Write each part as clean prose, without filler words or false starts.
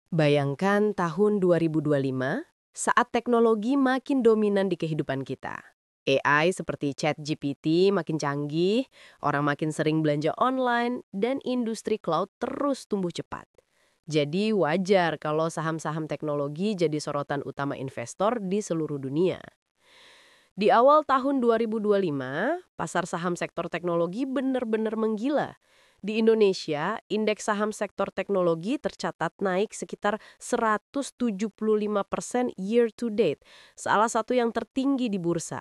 Bayangkan tahun 2025 saat teknologi makin dominan di kehidupan kita. AI seperti ChatGPT makin canggih, orang makin sering belanja online, dan industri cloud terus tumbuh cepat. Jadi wajar kalau saham-saham teknologi jadi sorotan utama investor di seluruh dunia. Di awal tahun 2025, pasar saham sektor teknologi benar-benar menggila. Di Indonesia, indeks saham sektor teknologi tercatat naik sekitar 175% year to date, salah satu yang tertinggi di bursa.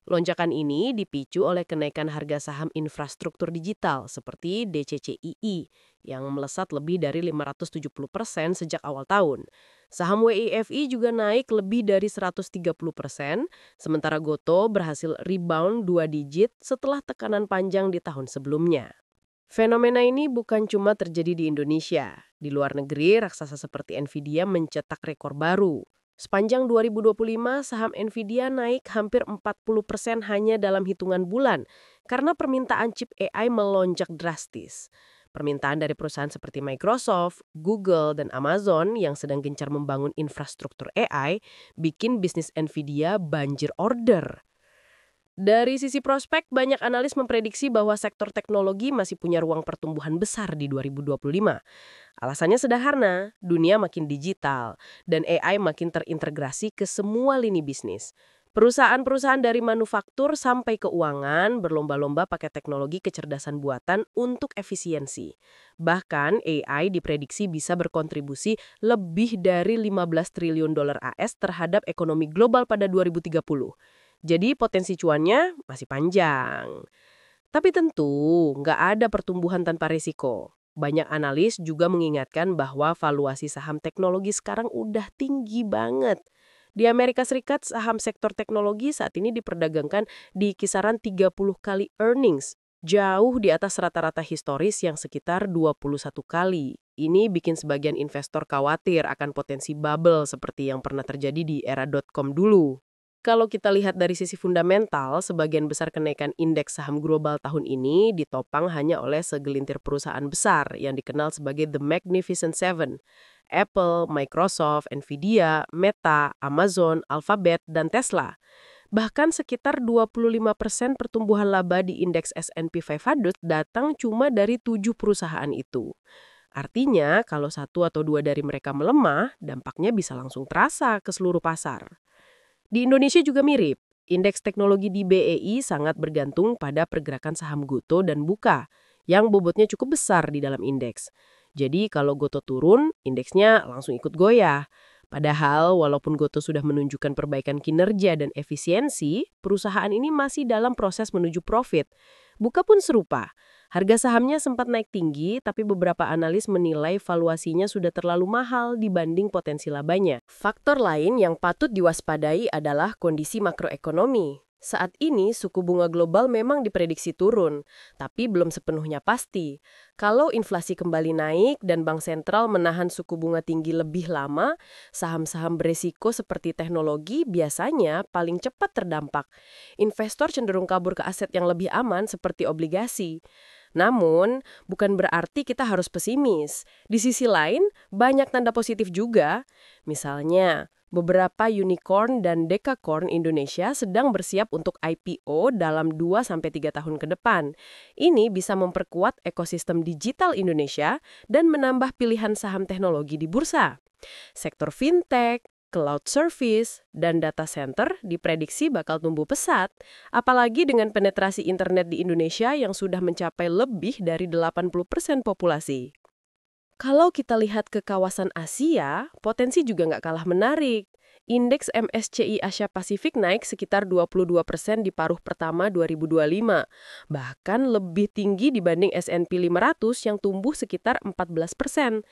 Lonjakan ini dipicu oleh kenaikan harga saham infrastruktur digital seperti DCCII yang melesat lebih dari 570% sejak awal tahun. Saham WIFI juga naik lebih dari 130%, sementara Goto berhasil rebound 2 digit setelah tekanan panjang di tahun sebelumnya. Fenomena ini bukan cuma terjadi di Indonesia. Di luar negeri, raksasa seperti Nvidia mencetak rekor baru. Sepanjang 2025, saham Nvidia naik hampir 40% hanya dalam hitungan bulan karena permintaan chip AI melonjak drastis. Permintaan dari perusahaan seperti Microsoft, Google, dan Amazon yang sedang gencar membangun infrastruktur AI bikin bisnis Nvidia banjir order. Dari sisi prospek, banyak analis memprediksi bahwa sektor teknologi masih punya ruang pertumbuhan besar di 2025. Alasannya sederhana, dunia makin digital, dan AI makin terintegrasi ke semua lini bisnis. Perusahaan-perusahaan dari manufaktur sampai keuangan berlomba-lomba pakai teknologi kecerdasan buatan untuk efisiensi. Bahkan AI diprediksi bisa berkontribusi lebih dari 15 triliun dolar AS terhadap ekonomi global pada 2030. Jadi potensi cuannya masih panjang. Tapi tentu nggak ada pertumbuhan tanpa risiko. Banyak analis juga mengingatkan bahwa valuasi saham teknologi sekarang udah tinggi banget. Di Amerika Serikat, saham sektor teknologi saat ini diperdagangkan di kisaran 30 kali earnings, jauh di atas rata-rata historis yang sekitar 21 kali. Ini bikin sebagian investor khawatir akan potensi bubble seperti yang pernah terjadi di era .com dulu. Kalau kita lihat dari sisi fundamental, sebagian besar kenaikan indeks saham global tahun ini ditopang hanya oleh segelintir perusahaan besar yang dikenal sebagai The Magnificent Seven. Apple, Microsoft, Nvidia, Meta, Amazon, Alphabet, dan Tesla. Bahkan sekitar 25% pertumbuhan laba di indeks S&P 500 datang cuma dari 7 perusahaan itu. Artinya, kalau satu atau dua dari mereka melemah, dampaknya bisa langsung terasa ke seluruh pasar. Di Indonesia juga mirip. Indeks teknologi di BEI sangat bergantung pada pergerakan saham Goto dan Buka, yang bobotnya cukup besar di dalam indeks. Jadi kalau Goto turun, indeksnya langsung ikut goyah. Padahal walaupun Goto sudah menunjukkan perbaikan kinerja dan efisiensi, perusahaan ini masih dalam proses menuju profit. Buka pun serupa. Harga sahamnya sempat naik tinggi, tapi beberapa analis menilai valuasinya sudah terlalu mahal dibanding potensi labanya. Faktor lain yang patut diwaspadai adalah kondisi makroekonomi. Saat ini suku bunga global memang diprediksi turun, tapi belum sepenuhnya pasti. Kalau inflasi kembali naik dan bank sentral menahan suku bunga tinggi lebih lama, saham-saham beresiko seperti teknologi biasanya paling cepat terdampak. Investor cenderung kabur ke aset yang lebih aman seperti obligasi. Namun, bukan berarti kita harus pesimis. Di sisi lain, banyak tanda positif juga. Misalnya, beberapa unicorn dan dekakorn Indonesia sedang bersiap untuk IPO dalam 2-3 tahun ke depan. Ini bisa memperkuat ekosistem digital Indonesia dan menambah pilihan saham teknologi di bursa. Sektor fintech, cloud service, dan data center diprediksi bakal tumbuh pesat, apalagi dengan penetrasi internet di Indonesia yang sudah mencapai lebih dari 80% populasi. Kalau kita lihat ke kawasan Asia, potensi juga nggak kalah menarik. Indeks MSCI Asia Pasifik naik sekitar 22% di paruh pertama 2025, bahkan lebih tinggi dibanding S&P 500 yang tumbuh sekitar 14%.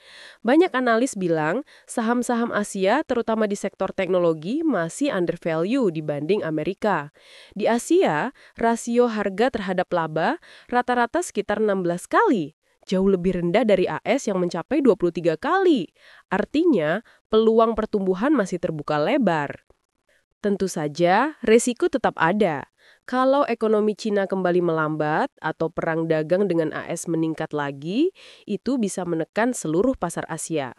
Banyak analis bilang saham-saham Asia, terutama di sektor teknologi, masih undervalue dibanding Amerika. Di Asia, rasio harga terhadap laba rata-rata sekitar 16 kali. Jauh lebih rendah dari AS yang mencapai 23 kali. Artinya, peluang pertumbuhan masih terbuka lebar. Tentu saja, resiko tetap ada. Kalau ekonomi Cina kembali melambat atau perang dagang dengan AS meningkat lagi, itu bisa menekan seluruh pasar Asia.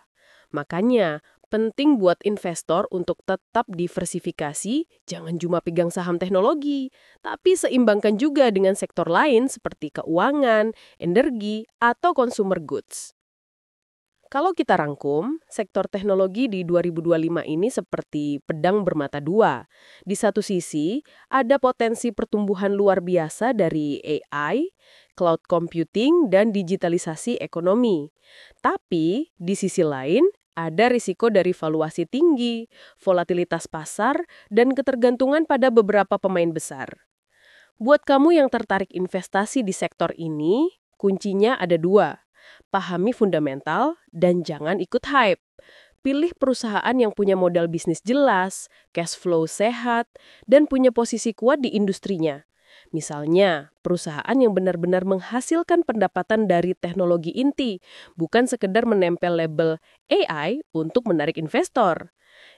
Makanya, penting buat investor untuk tetap diversifikasi, jangan cuma pegang saham teknologi, tapi seimbangkan juga dengan sektor lain seperti keuangan, energi, atau consumer goods. Kalau kita rangkum, sektor teknologi di 2025 ini seperti pedang bermata dua. Di satu sisi, ada potensi pertumbuhan luar biasa dari AI, cloud computing, dan digitalisasi ekonomi. Tapi, di sisi lain, ada risiko dari valuasi tinggi, volatilitas pasar, dan ketergantungan pada beberapa pemain besar. Buat kamu yang tertarik investasi di sektor ini, kuncinya ada dua. Pahami fundamental dan jangan ikut hype. Pilih perusahaan yang punya modal bisnis jelas, cash flow sehat, dan punya posisi kuat di industrinya. Misalnya, perusahaan yang benar-benar menghasilkan pendapatan dari teknologi inti, bukan sekedar menempel label AI untuk menarik investor.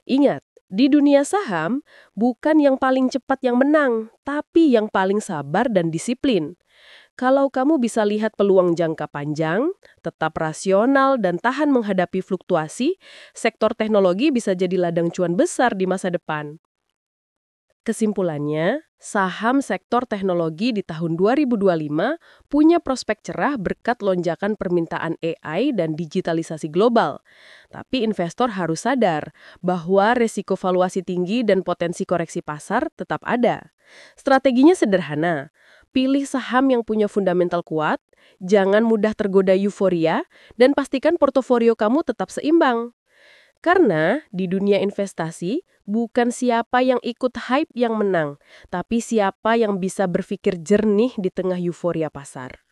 Ingat, di dunia saham, bukan yang paling cepat yang menang, tapi yang paling sabar dan disiplin. Kalau kamu bisa lihat peluang jangka panjang, tetap rasional dan tahan menghadapi fluktuasi, sektor teknologi bisa jadi ladang cuan besar di masa depan. Kesimpulannya, saham sektor teknologi di tahun 2025 punya prospek cerah berkat lonjakan permintaan AI dan digitalisasi global. Tapi investor harus sadar bahwa resiko valuasi tinggi dan potensi koreksi pasar tetap ada. Strateginya sederhana, pilih saham yang punya fundamental kuat, jangan mudah tergoda euforia, dan pastikan portofolio kamu tetap seimbang. Karena di dunia investasi, bukan siapa yang ikut hype yang menang, tapi siapa yang bisa berpikir jernih di tengah euforia pasar.